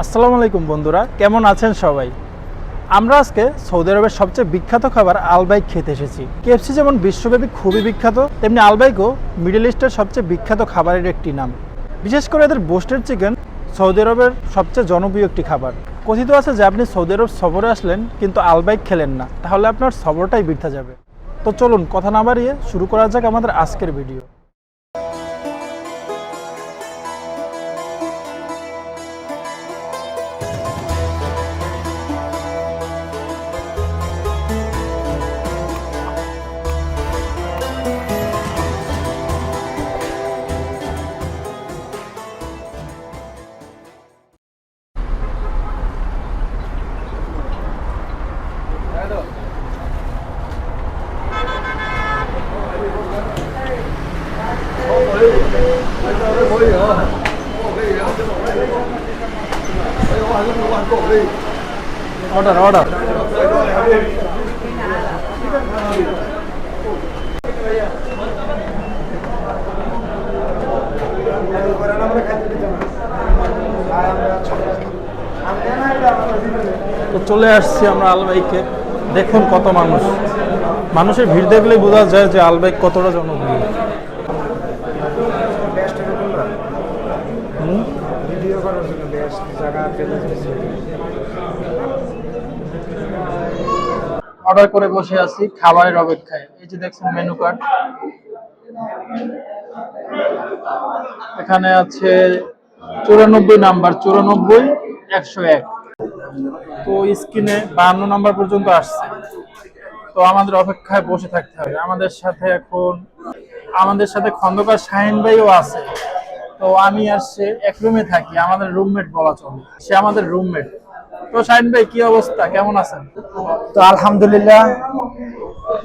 আসসালামু আলাইকুম বন্ধুরা, কেমন আছেন সবাই? আমরা আজকে সৌদি আরবের সবচেয়ে বিখ্যাত খাবার আলবাইক খেতে এসেছি। কেএফসি যেমন বিশ্বব্যাপী খুবই বিখ্যাত, তেমনি আলবাইকও মিডল ইস্টের সবচেয়ে বিখ্যাত খাবারের একটি নাম। বিশেষ করে এদের বোস্টেড চিকেন সৌদি আরবের সবচেয়ে জনপ্রিয় একটি খাবার। কথিত আছে যে আপনি সৌদি আরব সফরে আসলেন কিন্তু আলবাইক খেলেন না, তাহলে আপনার সফরটাই বৃথা যাবে। তো চলুন কথা না বাড়িয়ে শুরু করা যাক আমাদের আজকের ভিডিও। অর্ডার অর্ডার তো চলে আসছি আমরা আলবাইকে। দেখুন কত মানুষ, মানুষের ভিড় দেখলেই বোঝা যায় যে আলবাইক কতটা জনপ্রিয়। অর্ডার করে বসে আছি খাবারের অপেক্ষায়। এই যে দেখছেন মেনু কার্ড, এখানে আছে 94 নাম্বার, 94 101। তো স্ক্রিনে 52 নাম্বার পর্যন্ত আসছে। তো আমাদের অপেক্ষায় বসে থাকতে হবে। আমাদের সাথে খন্দকার শাহিন ভাইও আছে। তো আমি আর সে এক রুমে থাকি, আমাদের রুমমেট বলা চলে, সে আমাদের রুমমেট। তো শাহিন ভাই কি অবস্থা, কেমন আছেন? তো আলহামদুলিল্লাহ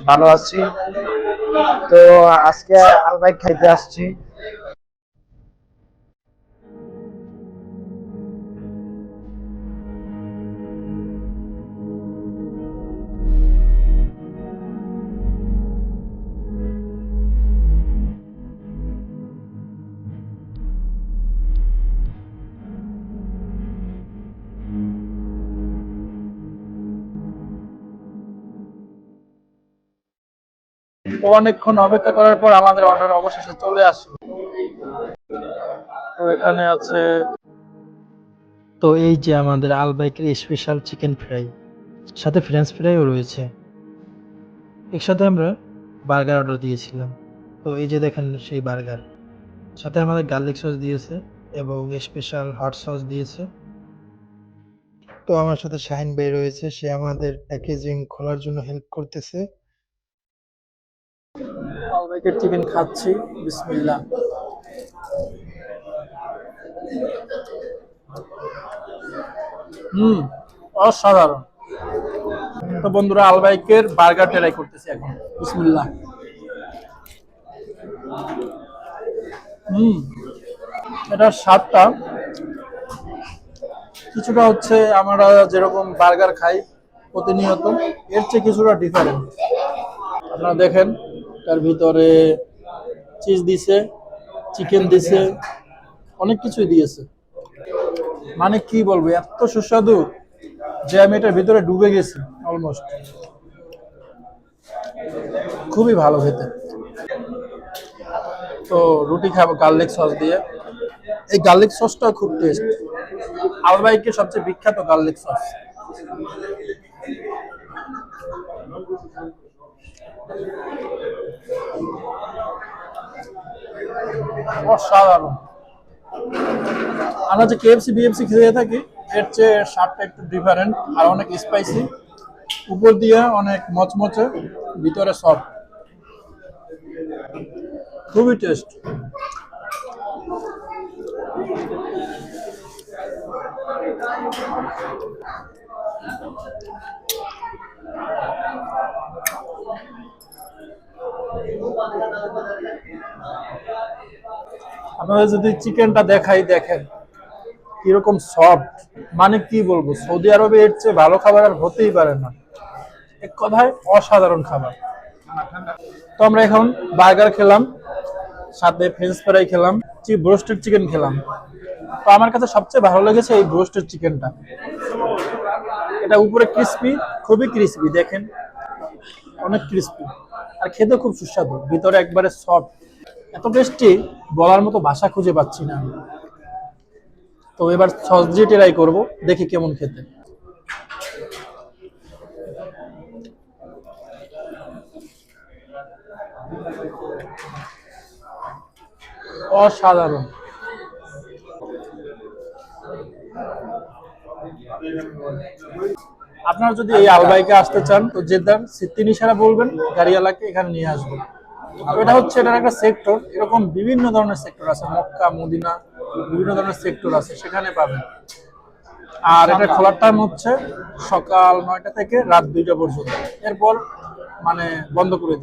ভালো আছি। তো আজকে আলবাইক খাইতে আসছি। তো অনেকক্ষণ অপেক্ষা করার পর আমাদের অর্ডার অবশেষে চলে আসলো। তো এখানে আছে, তো এই যে আমাদের আলবাইকের স্পেশাল চিকেন ফ্রাই, সাথে ফ্রেঞ্চ ফ্রাইও রয়েছে। একসাথে আমরা বার্গার অর্ডার দিয়েছিলাম। তো এই যে দেখেন সেই বার্গার, সাথে আমাদের গার্লিক সস দিয়েছে এবং স্পেশাল হট সস দিয়েছে। তো আমার সাথে শাহিন ভাই রয়েছে, সে আমাদের প্যাকেজিং খোলার জন্য হেল্প করতেছে। আলবাইকের চিকেন খাচ্ছি, বিসমিল্লাহ। হুম, অসাধারণ। তো বন্ধুরা, আলবাইকের বার্গার ট্রাই করতেছি এখন, বিসমিল্লাহ। হুম, এটার স্বাদটা কিছুটা হচ্ছে আমরা যেরকম বার্গার খাই প্রতিনিয়ত, এর চেয়ে কিছুটা ডিফারেন্ট। আপনারা দেখেন, তার ভিতরে চিজ দিছে, চিকেন দিছে, অনেক কিছুই দিয়েছে। মানে কি বলবো, এত সুস্বাদু যে আমি এটার ভিতরে ডুবে গেছি অলমোস্ট। খুবই ভালো খেতে। তো রুটি খাবো গার্লিক সস দিয়ে। এই গার্লিক সসটা খুব টেস্ট। আলবাইকের সবচেয়ে বিখ্যাত গার্লিক সস। অসাধারণ। আমরা যে কেএফসি বিএফসি খেয়ে থাকি, এর চেয়ে স্বাদটা একটু ডিফারেন্ট আর অনেক স্পাইসি। উপর দিয়ে অনেক মচমচে, ভিতরে সফট, খুবই টেস্ট। আপনারা যদি চিকেনটা দেখাই, দেখেন কিরকম সফট। মানে কি বলবো, সৌদি আরবে এর চেয়ে ভালো খাবার আর হতেই পারে না। এক কথায় অসাধারণ খাবার। তো আমরা এখন বার্গার খেলাম, সাথে ফ্রেঞ্চ ফ্রাই খেলাম, ব্রোস্টেড চিকেন খেলাম। তো আমার কাছে সবচেয়ে ভালো লেগেছে এই ব্রোস্টেড চিকেনটা। এটা উপরে ক্রিস্পি, খুবই ক্রিস্পি, দেখেন অনেক ক্রিস্পি, আর খেতে খুব সুস্বাদু, ভিতরে একবারে সফট, এত টেস্টি বলার মতো ভাষা খুঁজে পাচ্ছি না আমি। তো এবার সস দিয়ে ট্রাই করবো, দেখি কেমন খেতে। অসাধারণ। আপনারা যদি এই আলবাইকে আসতে চান তো জেদ্দার সিদ্দিন ইশারা বলবেন, গাড়িওয়ালাকে এখানে নিয়ে আসবেন। তো এটা হচ্ছে এটার একটা সেক্টর, এরকম বিভিন্ন ধরনের সেক্টর আছে, মক্কা মদিনা বিভিন্ন ধরনের সেক্টর আছে, সেখানে পাবেন। আর এটা খোলার টাইম হচ্ছে সকাল 9টা থেকে রাত 2টা পর্যন্ত, এরপর মানে বন্ধ করে দিবে।